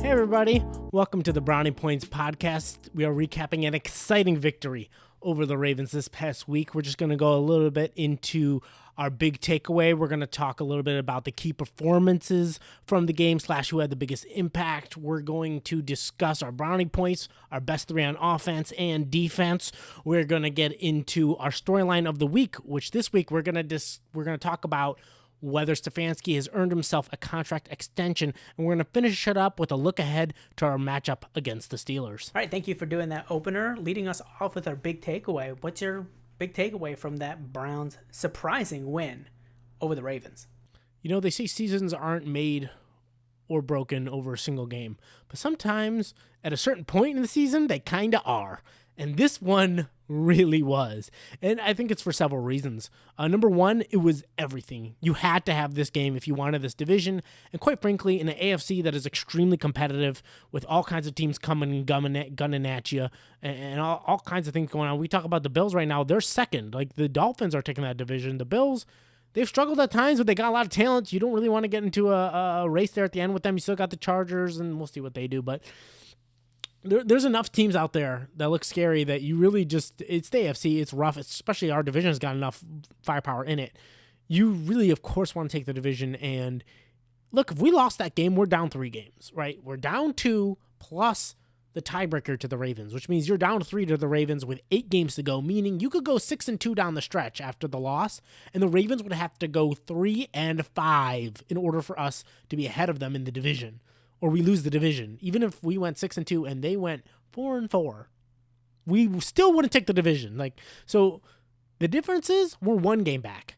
Hey everybody, welcome to the Brownie Points podcast. We are recapping an exciting victory over the Ravens this past week. We're just going to go a little bit into our big takeaway. We're going to talk a little bit about the key performances from the game / who had the biggest impact. We're going to discuss our Brownie Points, our best three on offense and defense. We're going to get into our storyline of the week, which this week we're going to talk about whether Stefanski has earned himself a contract extension, and we're going to finish it up with a look ahead to our matchup against the Steelers. All right, thank you for doing that opener, leading us off with our big takeaway. What's your big takeaway from that Browns surprising win over the Ravens? You know, they say seasons aren't made or broken over a single game, but sometimes at a certain point in the season, they kind of are. And this one really was. And I think it's for several reasons. Number one, it was everything. You had to have this game if you wanted this division. And quite frankly, in an AFC that is extremely competitive with all kinds of teams coming and gunning at you and all kinds of things going on. We talk about the Bills right now. They're second. Like the Dolphins are taking that division. The Bills, they've struggled at times, but they got a lot of talent. You don't really want to get into a race there at the end with them. You still got the Chargers, and we'll see what they do. But there's enough teams out there that look scary that you really just, it's the AFC, it's rough, especially our division has got enough firepower in it. You really, of course, want to take the division. And look, if we lost that game, we're down 3 games, right? We're down 2 plus the tiebreaker to the Ravens, which means you're down 3 to the Ravens with 8 games to go, meaning you could go 6-2 down the stretch after the loss, and the Ravens would have to go 3-5 in order for us to be ahead of them in the division. Or we lose the division. Even if we went 6-2 and they went 4-4, we still wouldn't take the division. So the difference is we're 1 game back.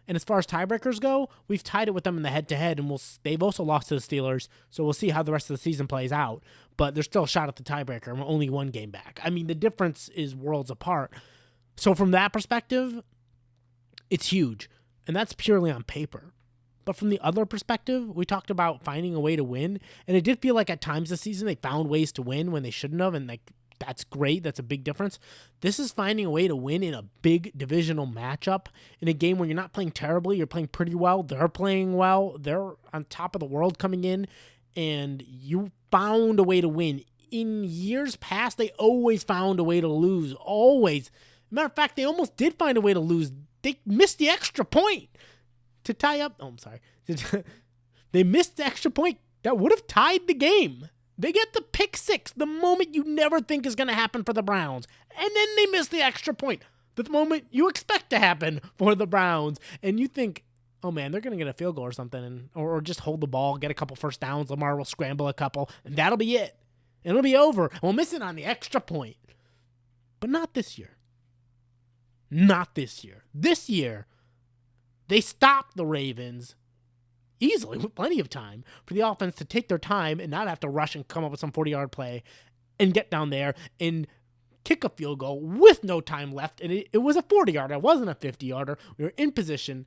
And as far as tiebreakers go, we've tied it with them in the head-to-head, and they've also lost to the Steelers, so we'll see how the rest of the season plays out. But there's still a shot at the tiebreaker, and we're only 1 game back. I mean, the difference is worlds apart. So from that perspective, it's huge, and that's purely on paper. But from the other perspective, we talked about finding a way to win, and it did feel like at times this season they found ways to win when they shouldn't have, and that's great. That's a big difference. This is finding a way to win in a big divisional matchup in a game where you're not playing terribly, you're playing pretty well, they're playing well, they're on top of the world coming in, and you found a way to win. In years past, they always found a way to lose, always. Matter of fact, they almost did find a way to lose. They missed the extra point to tie up. Oh, I'm sorry. They missed the extra point that would have tied the game. They get the pick 6, the moment you never think is going to happen for the Browns. And then they miss the extra point, the moment you expect to happen for the Browns. And you think, oh man, they're going to get a field goal or something, or just hold the ball, get a couple first downs. Lamar will scramble a couple, and that'll be it. It'll be over. We'll miss it on the extra point. But not this year. Not this year. This year, they stopped the Ravens easily with plenty of time for the offense to take their time and not have to rush and come up with some 40-yard play and get down there and kick a field goal with no time left. And it was a 40-yarder. It wasn't a 50-yarder. We were in position.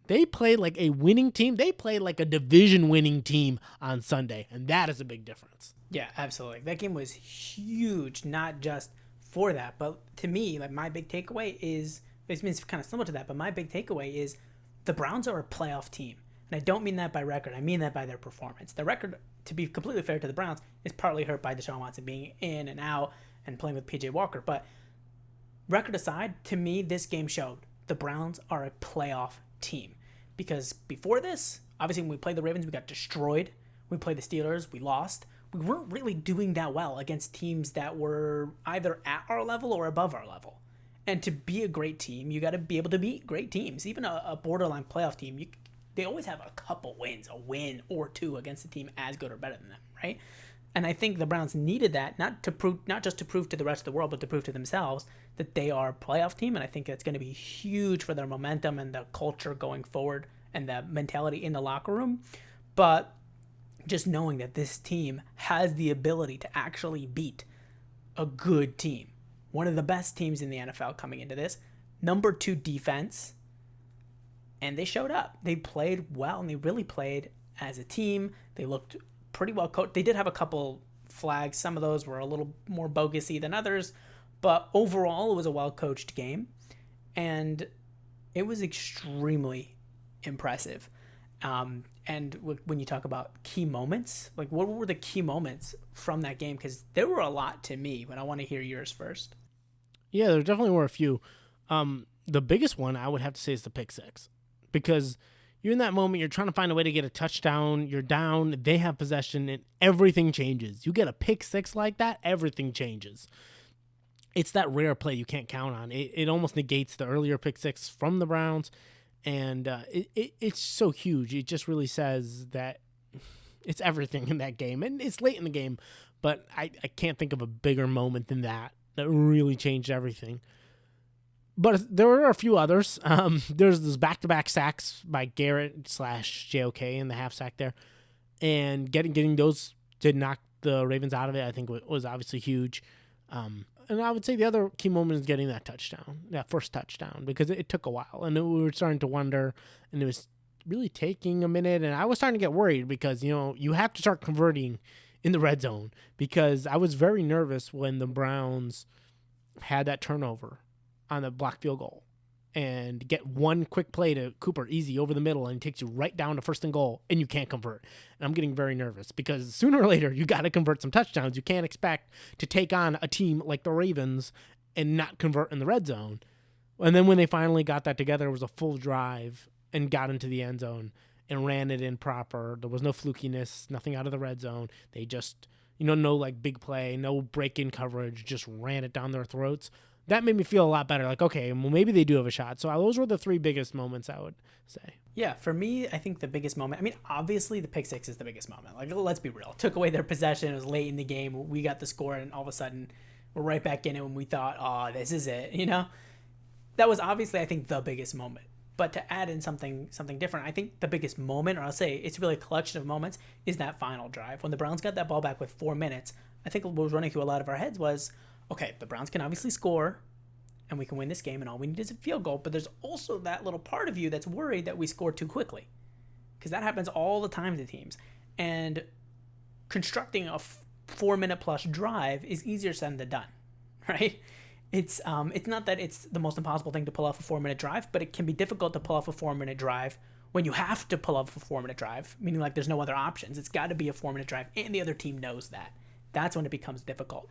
They played like a winning team. They played like a division-winning team on Sunday, and that is a big difference. Yeah, absolutely. That game was huge, not just for that, but to me, like my big takeaway is, it's kind of similar to that, but my big takeaway is the Browns are a playoff team. And I don't mean that by record. I mean that by their performance. The record, to be completely fair to the Browns, is partly hurt by Deshaun Watson being in and out and playing with P.J. Walker. But record aside, to me, this game showed the Browns are a playoff team. Because before this, obviously when we played the Ravens, we got destroyed. We played the Steelers, we lost. We weren't really doing that well against teams that were either at our level or above our level. And to be a great team, you got to be able to beat great teams. Even a borderline playoff team, they always have a couple wins, a win or 2 against a team as good or better than them, right? And I think the Browns needed that, not just to prove to the rest of the world, but to prove to themselves that they are a playoff team. And I think that's going to be huge for their momentum and the culture going forward and the mentality in the locker room. But just knowing that this team has the ability to actually beat a good team. One of the best teams in the NFL coming into this. Number 2 defense. And they showed up. They played well, and they really played as a team. They looked pretty well coached. They did have a couple flags. Some of those were a little more bogusy than others. But overall, it was a well-coached game. And it was extremely impressive. And when you talk about key moments, like what were the key moments from that game? Because there were a lot to me, but I want to hear yours first. Yeah, there definitely were a few. The biggest one I would have to say is the pick six, because you're in that moment, you're trying to find a way to get a touchdown, you're down, they have possession, and everything changes. You get a pick six like that, everything changes. It's that rare play you can't count on. It almost negates the earlier pick six from the Browns, and it's so huge. It just really says that it's everything in that game, and it's late in the game, but I can't think of a bigger moment than that really changed everything. But there were a few others. There's this back-to-back sacks by Garrett / JOK in the half sack there, and getting those to knock the Ravens out of it, I think was obviously huge. And I would say the other key moment is getting that touchdown, that first touchdown, because it took a while, and we were starting to wonder, and it was really taking a minute, and I was starting to get worried because, you have to start converting in the red zone, because I was very nervous when the Browns had that turnover on the block field goal and get one quick play to Cooper easy over the middle and it takes you right down to first and goal and you can't convert. And I'm getting very nervous because sooner or later you got to convert some touchdowns. You can't expect to take on a team like the Ravens and not convert in the red zone. And then when they finally got that together, it was a full drive and got into the end zone and ran it in proper. There was no flukiness, nothing out of the red zone. They just, no like big play, no break-in coverage, just ran it down their throats. That made me feel a lot better. Like, okay, well, maybe they do have a shot. So those were the three biggest moments, I would say. Yeah, for me, I think the biggest moment, obviously the pick six is the biggest moment. Like, let's be real. Took away their possession. It was late in the game. We got the score, and all of a sudden, we're right back in it when we thought, oh, this is it, That was obviously, I think, the biggest moment. But to add in something different, I think the biggest moment, or I'll say it's really a collection of moments, is that final drive. When the Browns got that ball back with 4 minutes, I think what was running through a lot of our heads was, okay, the Browns can obviously score, and we can win this game, and all we need is a field goal. But there's also that little part of you that's worried that we score too quickly, because that happens all the time to teams. And constructing a 4-minute plus drive is easier said than done, right? It's not that it's the most impossible thing to pull off a 4-minute drive, but it can be difficult to pull off a 4-minute drive when you have to pull off a 4-minute drive, meaning like there's no other options. It's got to be a 4-minute drive, and the other team knows that. That's when it becomes difficult.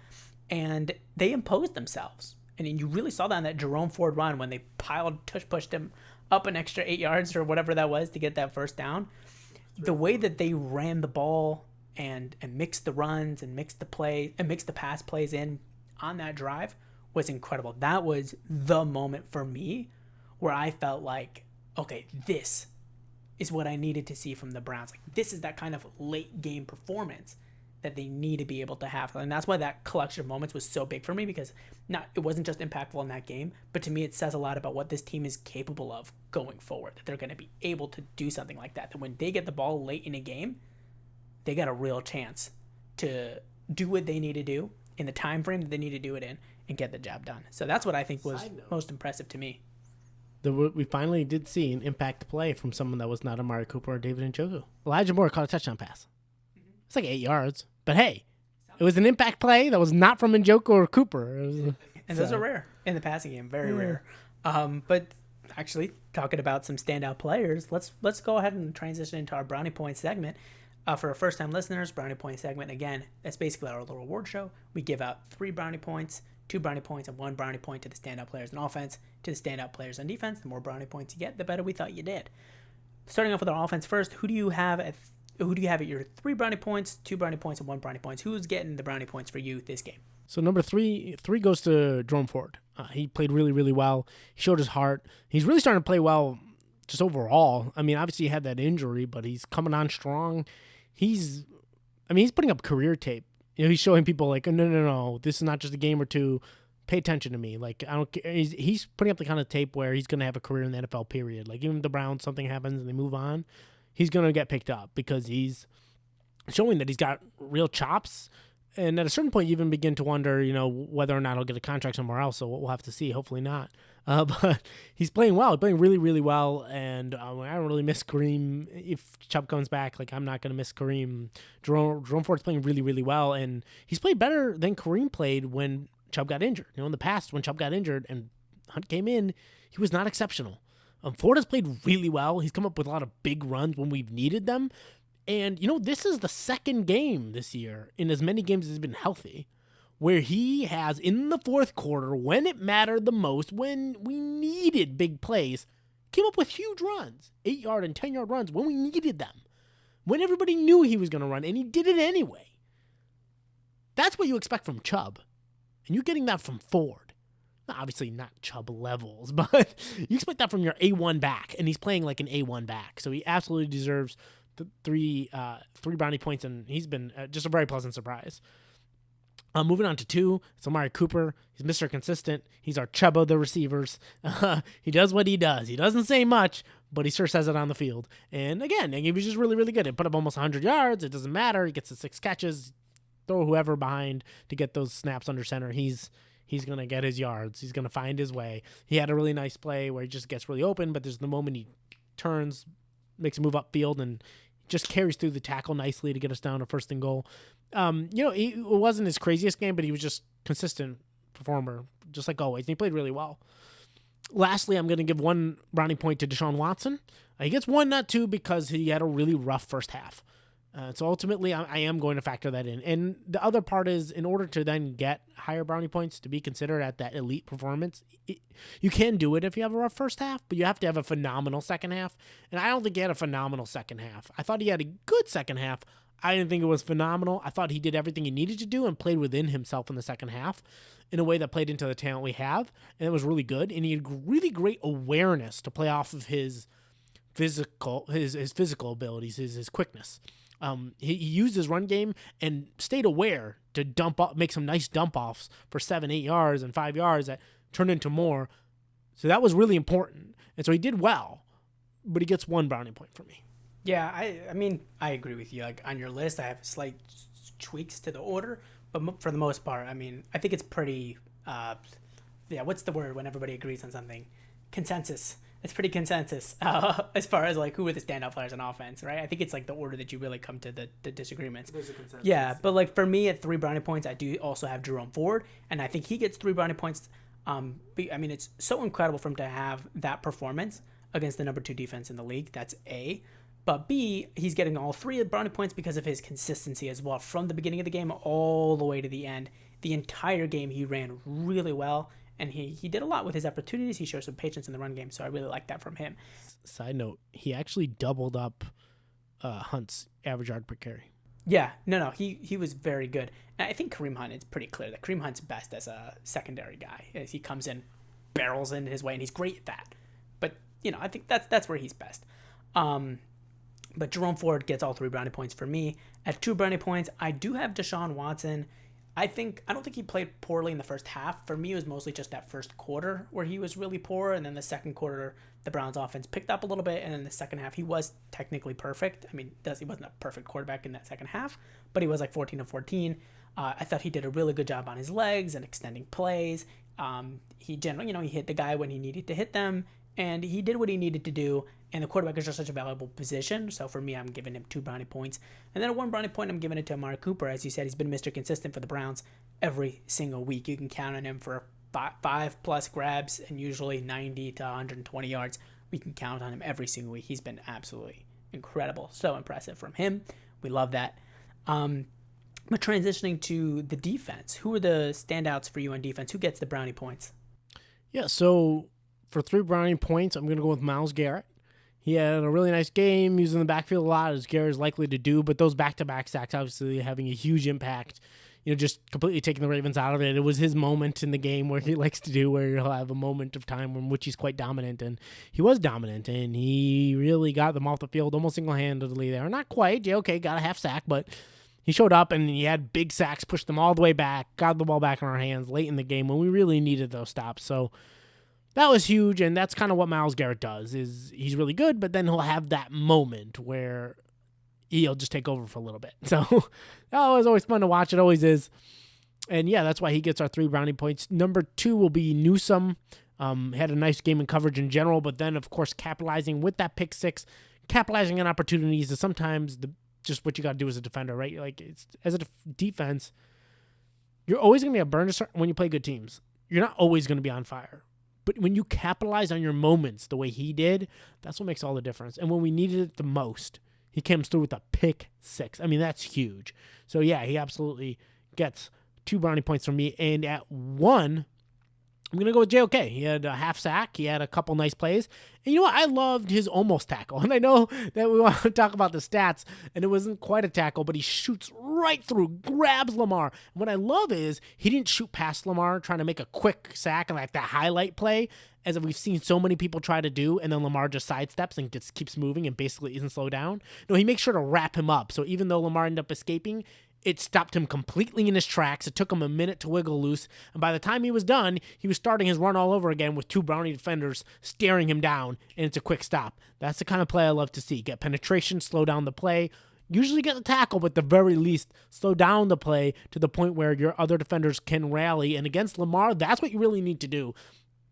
And they imposed themselves. And you really saw that in that Jerome Ford run when they pushed him up an extra 8 yards or whatever that was to get that first down. The way that they ran the ball and mixed the runs and mixed the pass plays in on that drive was incredible. That was the moment for me where I felt like, okay, this is what I needed to see from the Browns. Like, this is that kind of late game performance that they need to be able to have. And that's why that collection of moments was so big for me, because it wasn't just impactful in that game, but to me it says a lot about what this team is capable of going forward, that they're going to be able to do something like that. That when they get the ball late in a game, they got a real chance to do what they need to do in the time frame that they need to do it in and get the job done. So that's what I think was most impressive to me. We finally did see an impact play from someone that was not Amari Cooper or David Njoku. Elijah Moore caught a touchdown pass. It's like 8 yards. But hey, it was an impact play that was not from Njoku or Cooper. And those are rare in the passing game. Very rare. But actually, talking about some standout players, let's go ahead and transition into our Brownie Points segment. For our first-time listeners, Brownie Points segment, again, that's basically our little award show. We give out 3 brownie points, 2 brownie points, and 1 brownie point to the standout players on offense, to the standout players on defense. The more brownie points you get, the better we thought you did. Starting off with our offense first, who do you have at your 3 brownie points, 2 brownie points, and 1 brownie points? Who's getting the brownie points for you this game? So number three goes to Jerome Ford. He played really, really well. He showed his heart. He's really starting to play well just overall. Obviously he had that injury, but he's coming on strong. He's putting up career tape. He's showing people like, no, this is not just a game or two. Pay attention to me. Like, I don't care. He's putting up the kind of tape where he's going to have a career in the NFL, period. Like, even if the Browns, something happens and they move on, he's going to get picked up because he's showing that he's got real chops. And at a certain point, you even begin to wonder, whether or not he'll get a contract somewhere else. So we'll have to see. Hopefully not. But he's playing well. He's playing really, really well. And I don't really miss Kareem. If Chubb comes back, I'm not going to miss Kareem. Jerome Ford's playing really, really well. And he's played better than Kareem played when Chubb got injured. In the past, when Chubb got injured and Hunt came in, he was not exceptional. Ford has played really well. He's come up with a lot of big runs when we've needed them. And, this is the second game this year in as many games as he's been healthy where he has, in the fourth quarter, when it mattered the most, when we needed big plays, came up with huge runs, 8-yard and 10-yard runs when we needed them, when everybody knew he was going to run, and he did it anyway. That's what you expect from Chubb, and you're getting that from Ford. Obviously not Chubb levels, but you expect that from your A1 back, and he's playing like an A1 back, so he absolutely deserves the three brownie points, and he's been just a very pleasant surprise. Moving on to 2, it's Amari Cooper. He's Mr. Consistent. He's our Chubb of the receivers. He does what he does. He doesn't say much, but he sure says it on the field. And again, he was just really, really good. He put up almost 100 yards. It doesn't matter. He gets the 6 catches. Throw whoever behind to get those snaps under center. He's going to get his yards. He's going to find his way. He had a really nice play where he just gets really open, but there's the moment he turns, makes a move upfield, and just carries through the tackle nicely to get us down to 1st and goal. It wasn't his craziest game, but he was just consistent performer, just like always. And he played really well. Lastly, I'm going to give 1 brownie point to Deshaun Watson. He gets 1, not 2, because he had a really rough first half. So ultimately, I am going to factor that in. And the other part is, in order to then get higher brownie points to be considered at that elite performance, you can do it if you have a rough first half, but you have to have a phenomenal second half. And I don't think he had a phenomenal second half. I thought he had a good second half. I didn't think it was phenomenal. I thought he did everything he needed to do and played within himself in the second half in a way that played into the talent we have. And it was really good. And he had really great awareness to play off of his physical abilities, his quickness. He used his run game and stayed aware to make some nice dump offs for 7-8 yards and 5 yards that turned into more. So that was really important. And so he did well, but he gets 1 brownie point for me. Yeah, I mean, I agree with you. Like on your list, I have slight tweaks to the order, but for the most part, I mean, I think it's pretty, what's the word when everybody agrees on something? Consensus. It's pretty consensus as far as like who are the standout players on offense, right? I think it's like the order that you really come to the disagreements. There's a consensus. Yeah, but like for me at 3 brownie points, I do also have Jerome Ford, and I think he gets 3 brownie points. I mean, it's so incredible for him to have that performance against the number 2 defense in the league. That's A. But B, he's getting all 3 brownie points because of his consistency as well. From the beginning of the game all the way to the end, the entire game he ran really well, and he did a lot with his opportunities. He showed some patience in the run game, so I really like that from him. Side note, he actually doubled up Hunt's average yard per carry. Yeah, no, he was very good. And I think Kareem Hunt, it's pretty clear that Kareem Hunt's best as a secondary guy. As he comes in, barrels in his way, and he's great at that. But, I think that's where he's best. But Jerome Ford gets all 3 brownie points for me. At 2 brownie points, I do have Deshaun Watson. I don't think he played poorly in the first half. For me, it was mostly just that first quarter where he was really poor, and then the second quarter, the Browns offense picked up a little bit, and then the second half, he was technically perfect. I mean, he wasn't a perfect quarterback in that second half, but he was like 14-14. I thought he did a really good job on his legs and extending plays. He generally, he hit the guy when he needed to hit them, and he did what he needed to do, and the quarterback is just such a valuable position. So for me, I'm giving him 2 brownie points. And then at 1 brownie point, I'm giving it to Amari Cooper. As you said, he's been Mr. Consistent for the Browns every single week. You can count on him for 5+ grabs and usually 90 to 120 yards. We can count on him every single week. He's been absolutely incredible. So impressive from him. We love that. But transitioning to the defense, who are the standouts for you on defense? Who gets the brownie points? Yeah, so for 3 brownie points, I'm going to go with Myles Garrett. He had a really nice game, using the backfield a lot, as Garrett's likely to do, but those back-to-back sacks obviously having a huge impact, just completely taking the Ravens out of it. It was his moment in the game where he likes to do, where he'll have a moment of time in which he's quite dominant, and he was dominant, and he really got them off the field almost single-handedly there. Not quite, okay, got a half sack, but he showed up, and he had big sacks, pushed them all the way back, got the ball back in our hands late in the game when we really needed those stops, so that was huge, and that's kind of what Myles Garrett does. Is he's really good, but then he'll have that moment where he'll just take over for a little bit. So that was always fun to watch. It always is. And yeah, that's why he gets our 3 brownie points. Number 2 will be Newsome. Had a nice game in coverage in general, but then, of course, capitalizing with that pick 6, capitalizing on opportunities is sometimes just what you got to do as a defender, right? Like, as a defense, you're always going to be a burner when you play good teams. You're not always going to be on fire. But when you capitalize on your moments the way he did, that's what makes all the difference. And when we needed it the most, he comes through with a pick six. I mean, that's huge. So, yeah, he absolutely gets 2 brownie points from me. And at 1, I'm going to go with JOK. He had a half sack. He had a couple nice plays. And you know what? I loved his almost tackle. And I know that we want to talk about the stats, and it wasn't quite a tackle, but he shoots right through, grabs Lamar. And what I love is he didn't shoot past Lamar trying to make a quick sack and like that highlight play, as we've seen so many people try to do, and then Lamar just sidesteps and just keeps moving and basically isn't slowed down. No, he makes sure to wrap him up. So even though Lamar ended up escaping, it stopped him completely in his tracks. It took him a minute to wiggle loose. And by the time he was done, he was starting his run all over again with 2 Brownie defenders staring him down, and it's a quick stop. That's the kind of play I love to see. Get penetration, slow down the play, usually get the tackle, but at the very least, slow down the play to the point where your other defenders can rally. And against Lamar, that's what you really need to do.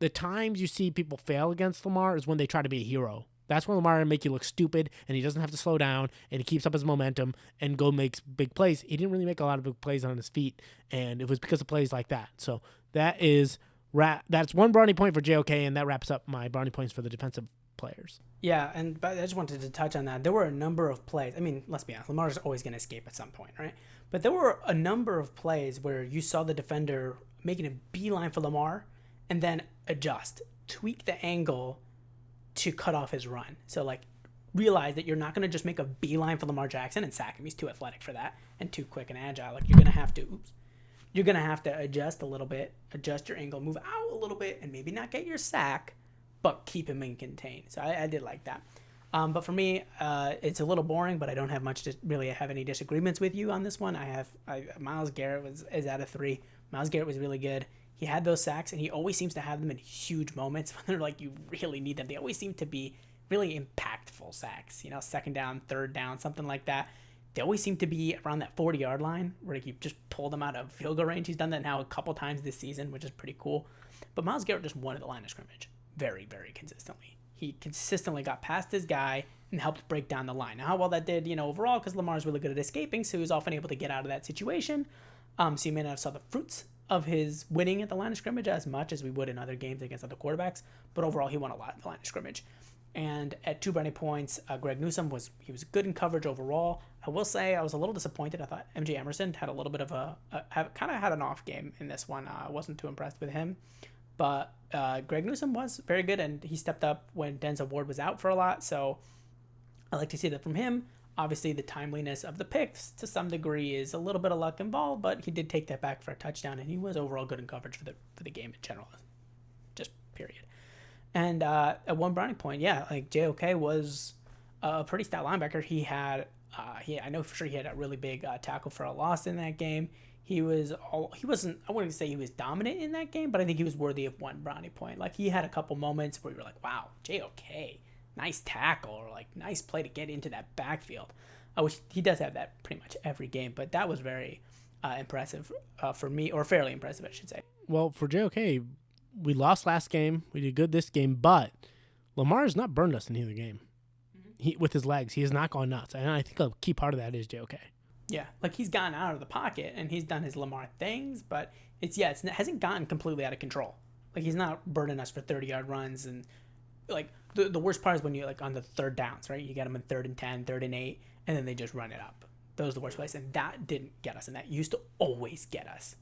The times you see people fail against Lamar is when they try to be a hero. That's where Lamar make you look stupid, and he doesn't have to slow down, and he keeps up his momentum and go makes big plays. He didn't really make a lot of big plays on his feet, and it was because of plays like that. So that's 1 brownie point for JOK, and that wraps up my brownie points for the defensive players. Yeah, but I just wanted to touch on that. There were a number of plays. I mean, let's be honest, Lamar's always going to escape at some point, right? But there were a number of plays where you saw the defender making a beeline for Lamar and then adjust, tweak the angle to cut off his run. So, like, realize that you're not going to just make a beeline for Lamar Jackson and sack him. He's too athletic for that and too quick and agile. Like, you're going to have to adjust a little bit, adjust your angle, move out a little bit, and maybe not get your sack, but keep him in contain. So I did like that. But for me, it's a little boring, but I don't have much to really have any disagreements with you on this one. Myles Garrett is out of 3. Myles Garrett was really good. He had those sacks, and he always seems to have them in huge moments when they're like you really need them. They always seem to be really impactful sacks. You know, 2nd down, 3rd down, something like that. They always seem to be around that 40-yard line where you just pull them out of field goal range. He's done that now a couple times this season, which is pretty cool. But Myles Garrett just won at the line of scrimmage very, very consistently. He consistently got past his guy and helped break down the line. Now, how well that did, overall, because Lamar's really good at escaping, so he was often able to get out of that situation. So you may not have saw the fruits of his winning at the line of scrimmage as much as we would in other games against other quarterbacks, but overall he won a lot at the line of scrimmage. And at 2 brownie points, Greg Newsome was good in coverage overall. I will say I was a little disappointed. I thought MJ Emerson had a little bit of kind of had an off game in this one. I wasn't too impressed with him, but Greg Newsome was very good, and he stepped up when Denzel Ward was out for a lot. So I like to see that from him. Obviously, the timeliness of the picks to some degree is a little bit of luck involved, but he did take that back for a touchdown, and he was overall good in coverage for the game in general, just period. And at 1 brownie point, yeah, like JOK was a pretty stout linebacker. He had, I know for sure he had a really big tackle for a loss in that game. He wasn't, I wouldn't say he was dominant in that game, but I think he was worthy of 1 brownie point. Like, he had a couple moments where you were like, wow, JOK. Nice tackle, or like nice play to get into that backfield. I wish he does have that pretty much every game, but that was very impressive for me, or fairly impressive, I should say. Well, for JOK, we lost last game. We did good this game, but Lamar has not burned us in either game. Mm-hmm. With his legs, he has not gone nuts, and I think a key part of that is JOK. Yeah, like he's gotten out of the pocket and he's done his Lamar things, but it hasn't gotten completely out of control. Like, he's not burning us for 30-yard runs, and like the worst part is when you like on the 3rd downs, right? You get them in 3rd and 10, 3rd and 8, and then they just run it up. Those are the worst plays, and that didn't get us, and that used to always get us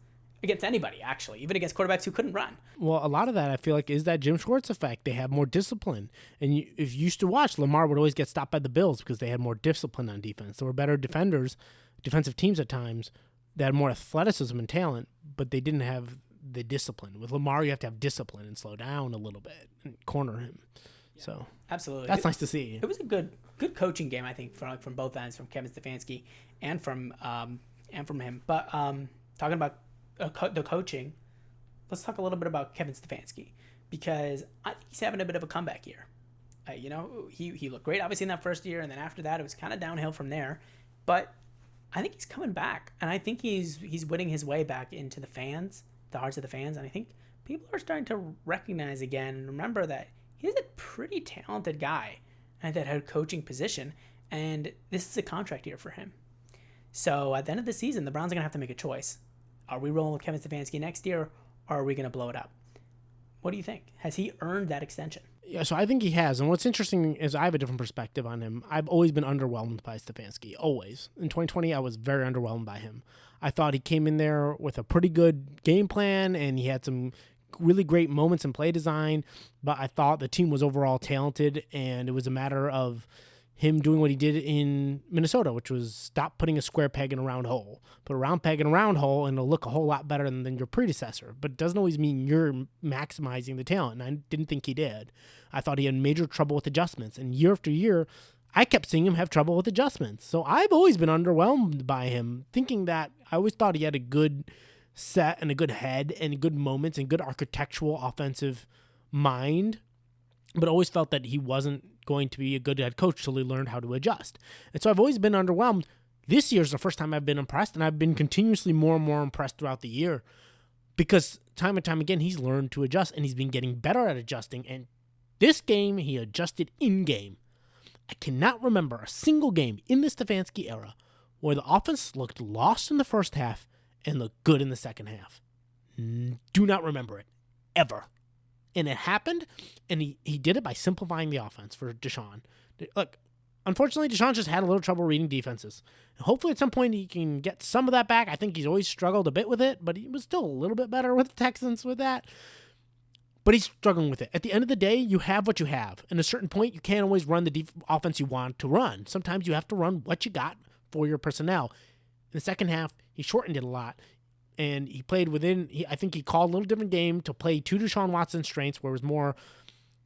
against anybody, actually, even against quarterbacks who couldn't run. Well, a lot of that I feel like is that Jim Schwartz effect. They have more discipline, and if you used to watch, Lamar would always get stopped by the Bills because they had more discipline on defense. There were better defenders, defensive teams at times that had more athleticism and talent, but they didn't have the discipline. With Lamar, you have to have discipline and slow down a little bit and corner him. Yeah, so absolutely, that's nice to see. It was a good coaching game, I think, from both ends, from Kevin Stefanski and from him. But talking about the coaching, let's talk a little bit about Kevin Stefanski, because I think he's having a bit of a comeback year. He looked great, obviously, in that first year, and then after that, it was kind of downhill from there. But I think he's coming back, and I think he's winning his way back into the hearts of the fans, and I think people are starting to recognize again and remember that he's a pretty talented guy at that head coaching position, and this is a contract year for him. So at the end of the season, the Browns are going to have to make a choice. Are we rolling with Kevin Stefanski next year, or are we going to blow it up? What do you think? Has he earned that extension? Yeah, so I think he has. And what's interesting is I have a different perspective on him. I've always been underwhelmed by Stefanski, always. In 2020, I was very underwhelmed by him. I thought he came in there with a pretty good game plan, and he had some really great moments in play design, but I thought the team was overall talented, and it was a matter of him doing what he did in Minnesota, which was stop putting a square peg in a round hole. Put a round peg in a round hole, and it'll look a whole lot better than your predecessor. But it doesn't always mean you're maximizing the talent, and I didn't think he did. I thought he had major trouble with adjustments, and year after year, I kept seeing him have trouble with adjustments. So I've always been underwhelmed by him, thinking that I always thought he had a good set and a good head and good moments and good architectural offensive mind, but always felt that he wasn't going to be a good head coach till he learned how to adjust. And so I've always been underwhelmed. This year's the first time I've been impressed, and I've been continuously more and more impressed throughout the year because time and time again, he's learned to adjust, and he's been getting better at adjusting. And this game, he adjusted in-game. I cannot remember a single game in the Stefanski era where the offense looked lost in the first half and looked good in the second half. Do not remember it, ever. And it happened, and he did it by simplifying the offense for Deshaun. Look, unfortunately, Deshaun just had a little trouble reading defenses. Hopefully at some point he can get some of that back. I think he's always struggled a bit with it, but he was still a little bit better with the Texans with that. But he's struggling with it. At the end of the day, you have what you have. And at a certain point, you can't always run the offense you want to run. Sometimes you have to run what you got for your personnel. In the second half, he shortened it a lot. And he played within, I think he called a little different game to play to Deshaun Watson's strengths, where it was more,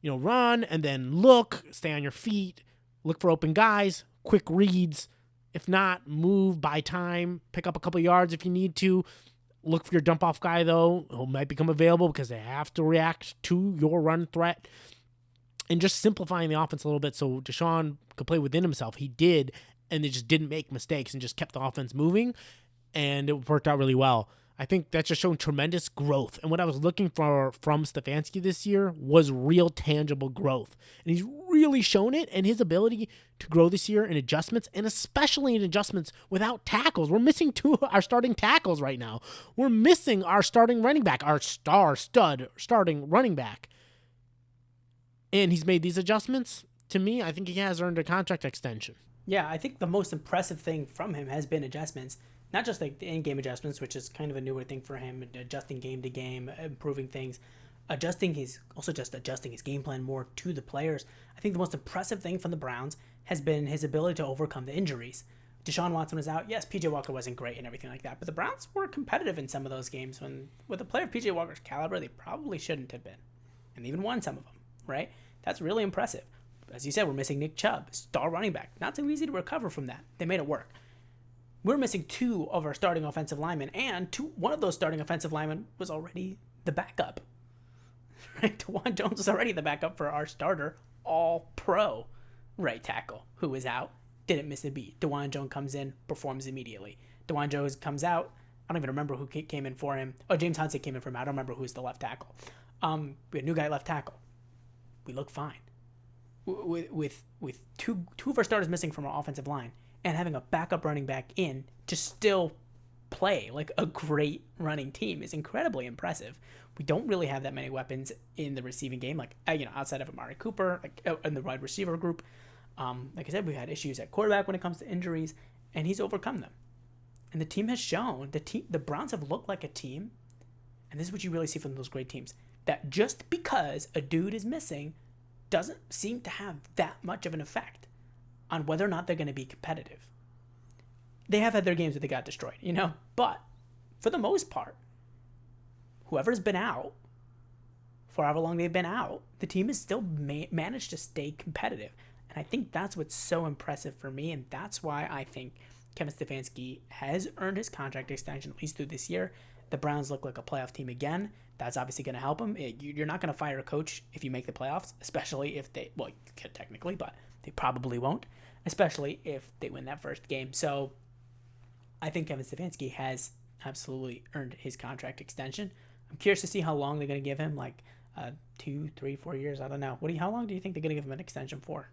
run and then look, stay on your feet, look for open guys, quick reads. If not, move, buy time, pick up a couple yards if you need to. Look for your dump-off guy, though, who might become available because they have to react to your run threat. And just simplifying the offense a little bit so Deshaun could play within himself. He did, and they just didn't make mistakes and just kept the offense moving, and it worked out really well. I think that's just shown tremendous growth. And what I was looking for from Stefanski this year was real tangible growth. And he's really shown it, and his ability to grow this year in adjustments, and especially in adjustments without tackles. We're missing two of our starting tackles right now. We're missing our starting running back, our stud starting running back. And he's made these adjustments. To me, I think he has earned a contract extension. Yeah, I think the most impressive thing from him has been adjustments. Not just like the in-game adjustments, which is kind of a newer thing for him, adjusting game to game, improving things, adjusting his game plan more to the players. I think the most impressive thing from the Browns has been his ability to overcome the injuries. Deshaun Watson was out. Yes, PJ Walker wasn't great and everything like that, but the Browns were competitive in some of those games when, with a player of PJ Walker's caliber, they probably shouldn't have been, and even won some of them, right? That's really impressive. As you said, we're missing Nick Chubb, star running back. Not so easy to recover from that. They made it work. We're missing two of our starting offensive linemen, and one of those starting offensive linemen was already the backup. Right? DeJuan Jones was already the backup for our starter, all-pro right tackle, who was out, didn't miss a beat. DeJuan Jones comes in, performs immediately. DeJuan Jones comes out. I don't even remember who came in for him. Oh, James Huntsett came in for him. I don't remember who's the left tackle. We had a new guy at left tackle. We look fine. With two of our starters missing from our offensive line, and having a backup running back in to still play like a great running team is incredibly impressive. We don't really have that many weapons in the receiving game, like outside of Amari Cooper, like in the wide receiver group. Like I said, we've had issues at quarterback when it comes to injuries, and he's overcome them. And the team has shown the Browns have looked like a team, and this is what you really see from those great teams, that just because a dude is missing doesn't seem to have that much of an effect on whether or not they're going to be competitive. They have had their games where they got destroyed, but for the most part, whoever's been out, for however long they've been out, the team has still managed to stay competitive. And I think that's what's so impressive for me, and that's why I think Kevin Stefanski has earned his contract extension, at least through this year. The Browns look like a playoff team again. That's obviously going to help him. You're not going to fire a coach if you make the playoffs, especially if you could technically, but they probably won't, especially if they win that first game. So I think Kevin Stefanski has absolutely earned his contract extension. I'm curious to see how long they're going to give him, like 2, 3, 4 years. I don't know. How long do you think they're going to give him an extension for?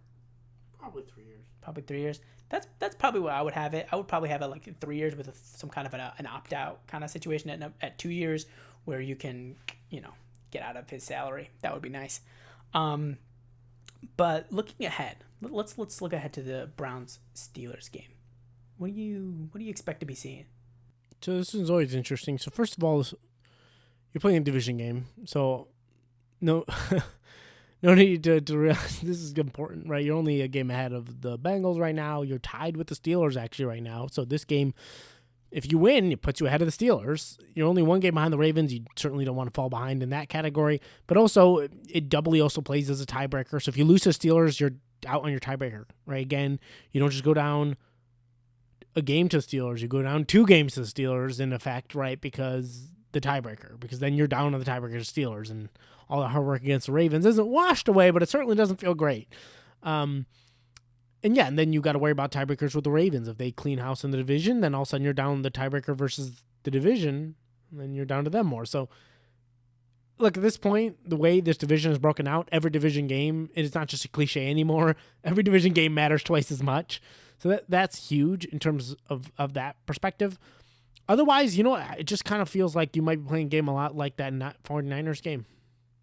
Probably 3 years. Probably 3 years. That's probably what I would have it. I would probably have it like 3 years with some kind of an opt-out kind of situation at 2 years where you can, get out of his salary. That would be nice. But looking ahead, let's look ahead to the Browns-Steelers game. What do you expect to be seeing? So this is always interesting. So first of all, you're playing a division game, so no no need to realize this is important, right? You're only a game ahead of the Bengals right now. You're tied with the Steelers actually right now. So this game, if you win, it puts you ahead of the Steelers. You're only one game behind the Ravens. You certainly don't want to fall behind in that category. But also, it doubly also plays as a tiebreaker. So if you lose to the Steelers, you're out on your tiebreaker, right? Again, you don't just go down a game to the Steelers. You go down 2 games to the Steelers in effect, right? Because the tiebreaker. Because then you're down on the tiebreaker to Steelers. And all the hard work against the Ravens isn't washed away, but it certainly doesn't feel great. And then you got to worry about tiebreakers with the Ravens. If they clean house in the division, then all of a sudden you're down the tiebreaker versus the division, and then you're down to them more. So, look, at this point, the way this division is broken out, every division game, it is not just a cliche anymore. Every division game matters twice as much. So that's huge in terms of that perspective. Otherwise, it just kind of feels like you might be playing a game a lot like that 49ers game.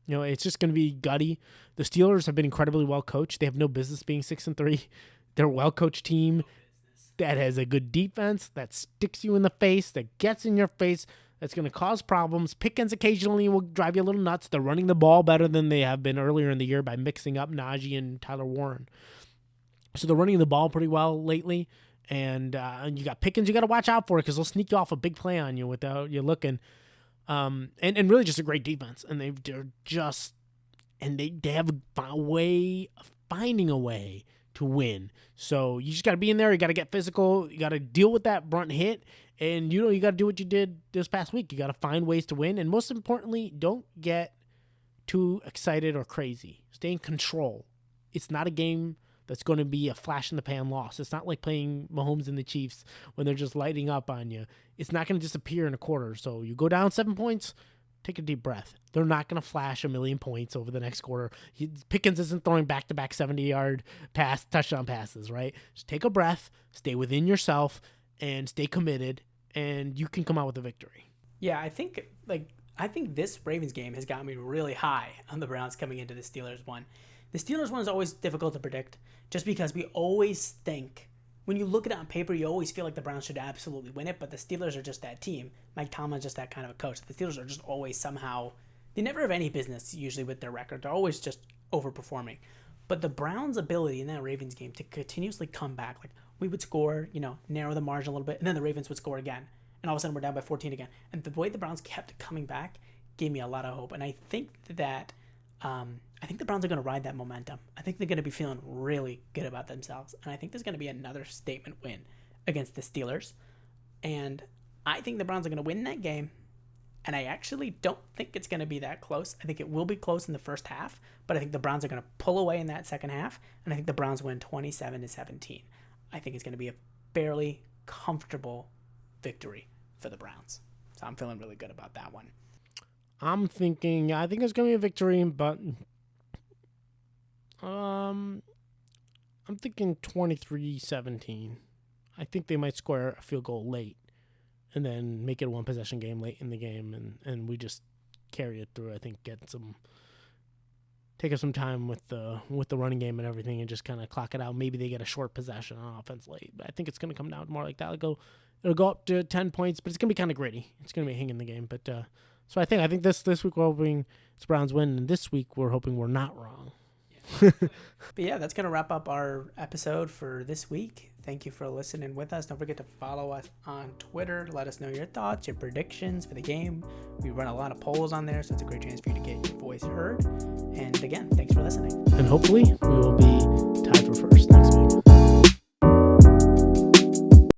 It's just going to be gutty. The Steelers have been incredibly well coached. They have no business being 6-3. They're a well-coached team that has a good defense, that sticks you in the face, that gets in your face, that's going to cause problems. Pickens occasionally will drive you a little nuts. They're running the ball better than they have been earlier in the year by mixing up Najee and Tyler Warren. So they're running the ball pretty well lately. And you got Pickens you got to watch out for because they'll sneak you off a big play on you without you looking. And really just a great defense. And they have a way of finding a way to win. So you just got to be in there. You got to get physical. You got to deal with that brunt hit. And, you got to do what you did this past week. You got to find ways to win. And most importantly, don't get too excited or crazy. Stay in control. It's not a game that's going to be a flash-in-the-pan loss. It's not like playing Mahomes and the Chiefs when they're just lighting up on you. It's not going to disappear in a quarter. So you go down 7 points, take a deep breath. They're not going to flash 1 million points over the next quarter. Pickens isn't throwing back-to-back 70-yard touchdown passes, right? Just take a breath, stay within yourself, and stay committed, and you can come out with a victory. Yeah, I think this Ravens game has got me really high on the Browns coming into the Steelers one. The Steelers one is always difficult to predict just because we always think, when you look at it on paper, you always feel like the Browns should absolutely win it, but the Steelers are just that team. Mike Tomlin's just that kind of a coach. The Steelers are just always somehow, they never have any business usually with their record. They're always just overperforming. But the Browns' ability in that Ravens game to continuously come back, like we would score, narrow the margin a little bit, and then the Ravens would score again. And all of a sudden we're down by 14 again. And the way the Browns kept coming back gave me a lot of hope. And I think that the Browns are going to ride that momentum. I think they're going to be feeling really good about themselves. And I think there's going to be another statement win against the Steelers. And I think the Browns are going to win that game. And I actually don't think it's going to be that close. I think it will be close in the first half, but I think the Browns are going to pull away in that second half. And I think the Browns win 27-17. I think it's going to be a fairly comfortable victory for the Browns. So I'm feeling really good about that one. I think it's going to be a victory, but I'm thinking 23-17. I think they might score a field goal late and then make it a one-possession game late in the game, and we just carry it through. I think take up some time with the running game and everything and just kind of clock it out. Maybe they get a short possession on offense late. But I think it's going to come down more like that. It'll go up to 10 points, but it's going to be kind of gritty. It's going to be a hang in the game. But so I think this week we're hoping it's Browns win, and this week we're hoping we're not wrong. But yeah, that's going to wrap up our episode for this week. Thank you for listening with us. Don't forget to follow us on Twitter. Let us know your thoughts, your predictions for the game. We run a lot of polls on there, so it's a great chance for you to get your voice heard. And again, thanks for listening. And hopefully we will be